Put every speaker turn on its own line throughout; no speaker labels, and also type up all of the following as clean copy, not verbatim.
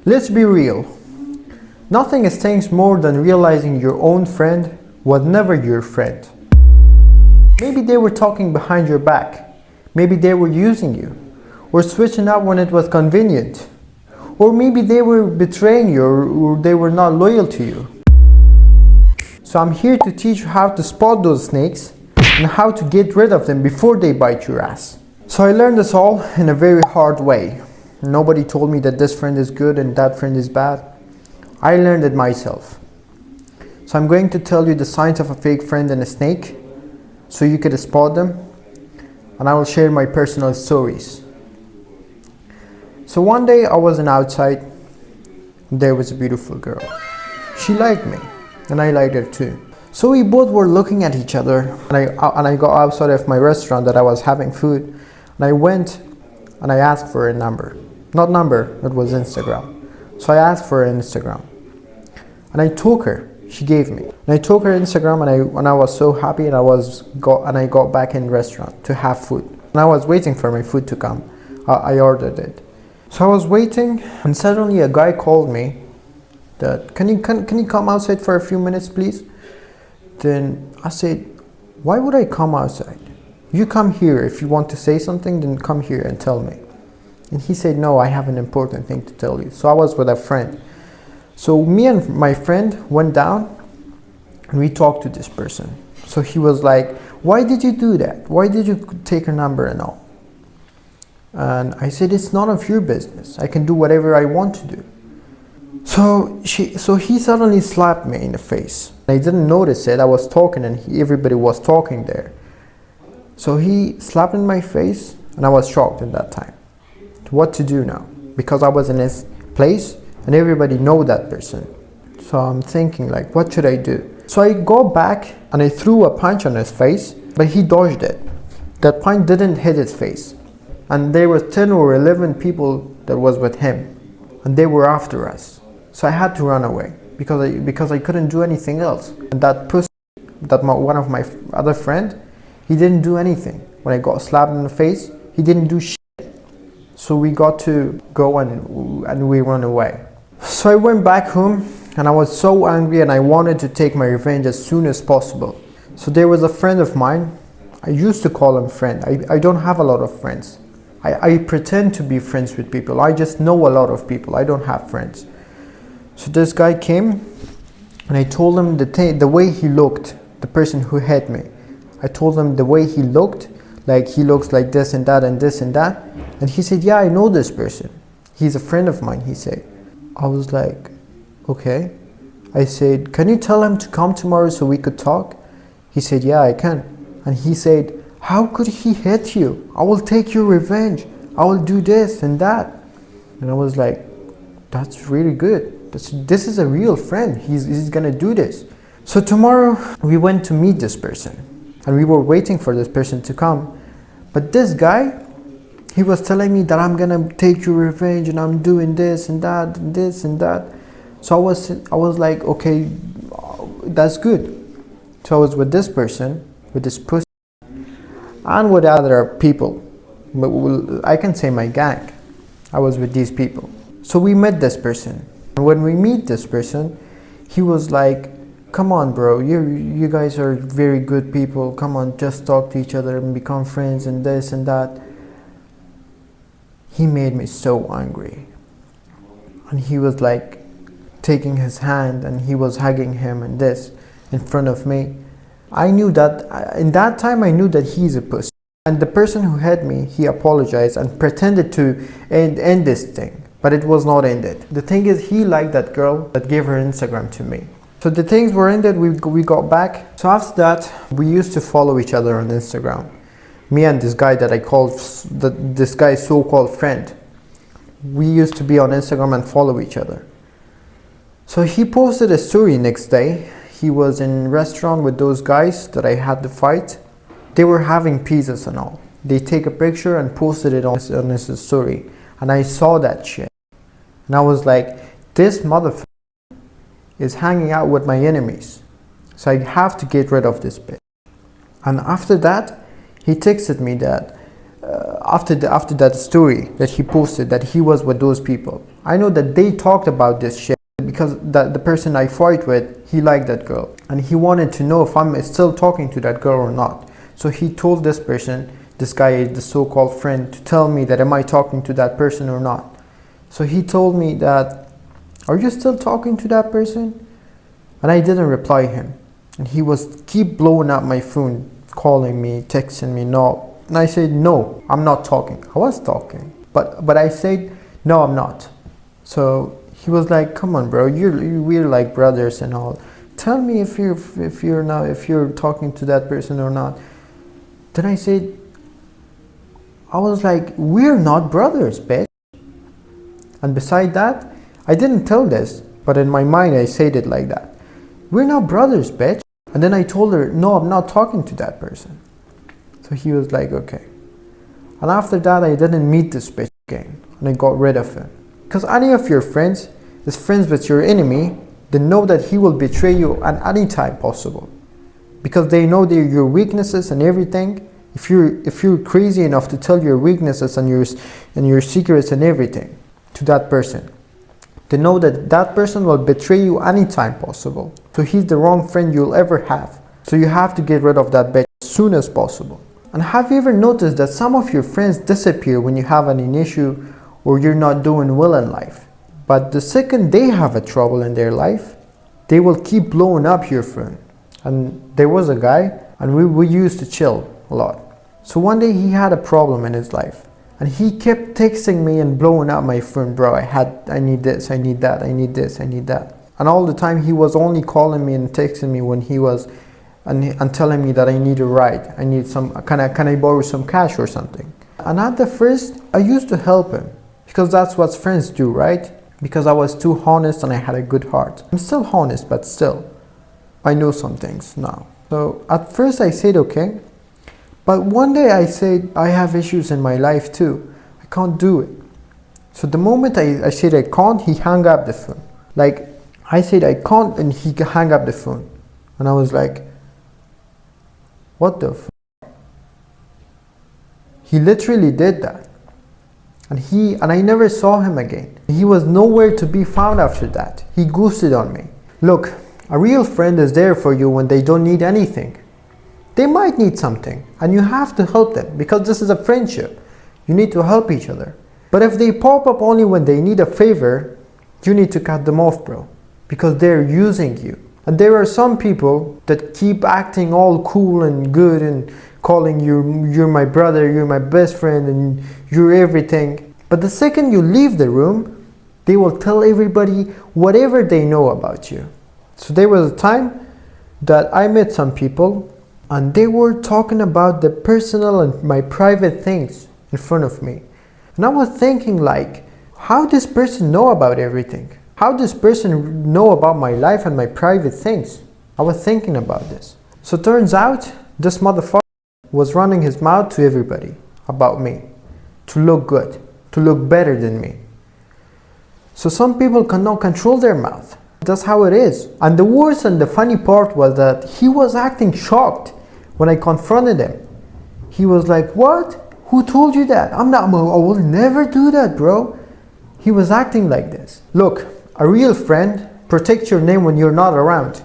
Let's be real. Nothing stings more than realizing your own friend was never your friend. Maybe they were talking behind your back. Maybe they were using you, or switching up when it was convenient. Or maybe they were betraying you, or they were not loyal to you. So I'm here to teach you how to spot those snakes and how to get rid of them before they bite your ass. So I learned this all in a very hard way. Nobody told me that this friend is good and that friend is bad. I learned it myself. So I'm going to tell you the signs of a fake friend and a snake so you can spot them, and I will share my personal stories. So one day I wasn't outside. There was a beautiful girl. She liked me and I liked her too. So we both were looking at each other, and I got outside of my restaurant that I was having food, and I went and I asked for a number. Not number, it was Instagram. So I asked for an Instagram and I took her. She gave me. And I took her Instagram, and I was so happy, and I got back in the restaurant to have food. And I was waiting for my food to come. I ordered it. So I was waiting, and suddenly a guy called me that, can you come outside for a few minutes, please? Then I said, why would I come outside? You come here. If you want to say something, then come here and tell me. And he said, no, I have an important thing to tell you. So I was with a friend. So me and my friend went down and we talked to this person. So he was like, why did you do that? Why did you take her number and all? And I said, it's none of your business. I can do whatever I want to do. So he suddenly slapped me in the face. I didn't notice it. I was talking, and everybody was talking there. So he slapped in my face, and I was shocked at that time. What to do now? Because I was in his place and everybody know that person. So I'm thinking, like, what should I do? So I go back and I threw a punch on his face, but he dodged it. That punch didn't hit his face. And there were 10 or 11 people that was with him, and they were after us. So I had to run away because I couldn't do anything else. And that pussy, one of my other friend, he didn't do anything. When I got slapped in the face, he didn't do shit. So we got to go and we ran away. So I went back home, and I was so angry, and I wanted to take my revenge as soon as possible. So there was a friend of mine. I used to call him friend. I don't have a lot of friends. I pretend to be friends with people. I just know a lot of people. I don't have friends. So this guy came, and I told him the way he looked, the person who hit me. I told him the way he looked, like he looks like this and that and this and that. And he said, yeah, I know this person. He's a friend of mine, he said. I was like, okay. I said, can you tell him to come tomorrow so we could talk? He said, yeah, I can. And he said, how could he hit you? I will take your revenge. I will do this and that. And I was like, that's really good. This is a real friend. He's gonna do this. So tomorrow we went to meet this person, and we were waiting for this person to come. But this guy, he was telling me that I'm gonna take your revenge, and I'm doing this and that and this and that. So I was like, okay, that's good. So I was with this person, with this pussy, and with other people. I can say my gang. I was with these people. So we met this person. And when we meet this person, he was like, come on, bro, you guys are very good people. Come on, just talk to each other and become friends and this and that. He made me so angry. And he was like taking his hand, and he was hugging him and this in front of me. I knew that, in that time I knew that he's a pussy. And the person who hit me, he apologized and pretended to end this thing. But it was not ended. The thing is, he liked that girl that gave her Instagram to me. So the things were ended, we got back. So after that, we used to follow each other on Instagram. Me and this guy that I called, this guy's so-called friend. We used to be on Instagram and follow each other. So he posted a story next day. He was in a restaurant with those guys that I had the fight. They were having pizzas and all. They take a picture and posted it on his story. And I saw that shit. And I was like, this motherfucker is hanging out with my enemies. So I have to get rid of this bitch. And after that, he texted me that after that story that he posted that he was with those people. I know that they talked about this shit because the person I fight with, he liked that girl and he wanted to know if I'm still talking to that girl or not. So he told this person, this guy, the so-called friend, to tell me that am I talking to that person or not. So he told me that, are you still talking to that person? And I didn't reply him. And he was keep blowing up my phone, calling me, texting me, no. And I said, no, I'm not talking. I was talking, but I said, no, I'm not. So he was like, come on, bro, we're like brothers and all. Tell me if you're talking to that person or not. Then I said, I was like, we're not brothers, bitch. And beside that, I didn't tell this, but in my mind I said it like that. We're not brothers, bitch. And then I told her, no, I'm not talking to that person. So he was like, okay. And after that, I didn't meet this bitch again. And I got rid of him. Because any of your friends is friends with your enemy, they know that he will betray you at any time possible. Because they know your weaknesses and everything. If you're crazy enough to tell your weaknesses and your secrets and everything to that person, they know that that person will betray you anytime possible. So he's the wrong friend you'll ever have. So you have to get rid of that bitch as soon as possible. And have you ever noticed that some of your friends disappear when you have an issue or you're not doing well in life? But the second they have a trouble in their life, they will keep blowing up your phone. And there was a guy, and we used to chill a lot. So one day he had a problem in his life. And he kept texting me and blowing up my phone, bro, I need this, I need that, I need this, I need that. And all the time he was only calling me and texting me when he was, and telling me that I need a ride, I need some, can I borrow some cash or something? And at the first, I used to help him, because that's what friends do, right? Because I was too honest and I had a good heart. I'm still honest, but still, I know some things now. So at first I said, okay. But one day I said, I have issues in my life too. I can't do it. So the moment I said I can't, he hung up the phone. Like, I said I can't and he hung up the phone. And I was like, what the f***? He literally did that. And I never saw him again. He was nowhere to be found after that. He ghosted on me. Look, a real friend is there for you when they don't need anything. They might need something and you have to help them because this is a friendship. You need to help each other. But if they pop up only when they need a favor, you need to cut them off, bro, because they're using you. And there are some people that keep acting all cool and good and calling you, you're my brother, you're my best friend, and you're everything. But the second you leave the room, they will tell everybody whatever they know about you. So there was a time that I met some people and they were talking about the personal and my private things in front of me. And I was thinking like, how this person know about everything? How this person know about my life and my private things? I was thinking about this. So turns out this motherfucker was running his mouth to everybody about me. To look good, to look better than me. So some people cannot control their mouth. That's how it is. And the worst and the funny part was that he was acting shocked when I confronted him. He was like, what? Who told you that? I will never do that, bro. He was acting like this. Look, a real friend protects your name when you're not around.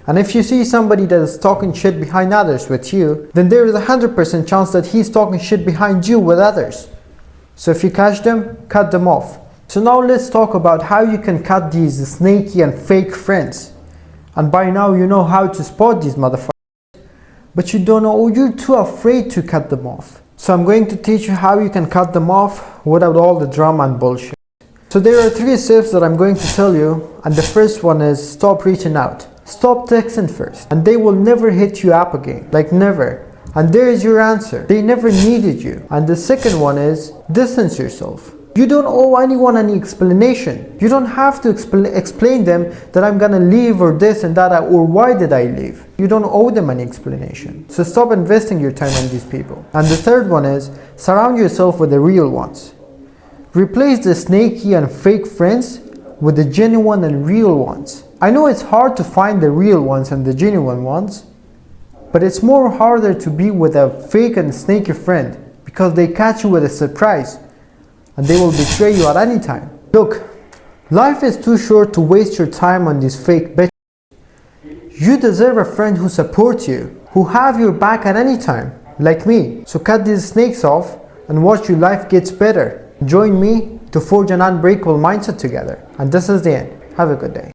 And if you see somebody that is talking shit behind others with you, then there is 100% chance that he's talking shit behind you with others. So if you catch them, cut them off. So now let's talk about how you can cut these snaky and fake friends. And by now you know how to spot these motherfuckers. But you don't know, or you're too afraid to cut them off. So I'm going to teach you how you can cut them off without all the drama and bullshit. So there are 3 steps that I'm going to tell you. And the first one is stop reaching out. Stop texting first. And they will never hit you up again. Like never. And there is your answer. They never needed you. And the second one is distance yourself. You don't owe anyone any explanation. You don't have to explain them that I'm gonna leave or this and that or why did I leave. You don't owe them any explanation. So stop investing your time on these people. And the third one is surround yourself with the real ones. Replace the snaky and fake friends with the genuine and real ones. I know it's hard to find the real ones and the genuine ones, but it's more harder to be with a fake and snaky friend because they catch you with a surprise and they will betray you at any time. Look, life is too short to waste your time on these fake bitches. You deserve a friend who supports you, who have your back at any time, like me. So cut these snakes off and watch your life gets better. Join me to forge an unbreakable mindset together. And this is the end. Have a good day.